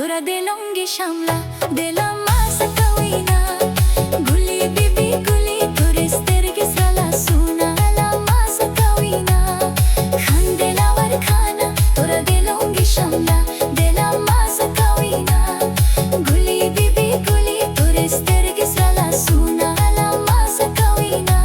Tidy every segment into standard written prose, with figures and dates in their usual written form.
तोरा देलोंगे शामला देला masa kawina guli bibi guli turis terge sala suna la masa kawina khandela war khana तोरा देलोंगे शामला देला masa kawina guli bibi guli turis terge sala suna la masa kawina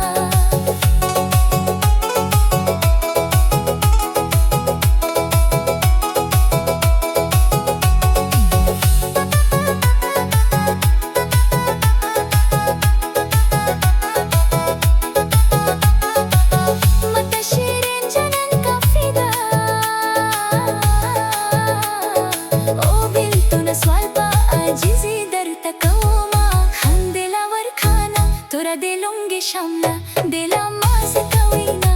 तोरा देलोंगे शामला देला masa kawina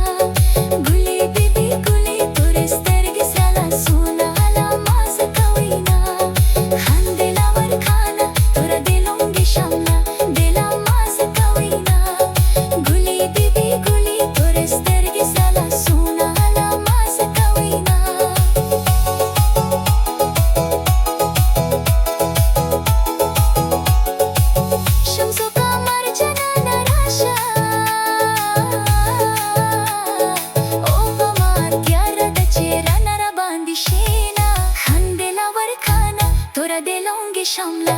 guli bibi guli turis terge sala suna la masa kawina khandela war khana तोरा देलोंगे शामला देला masa kawina guli bibi guli turis terge sala suna la masa kawina तोरा देलोंगे शामला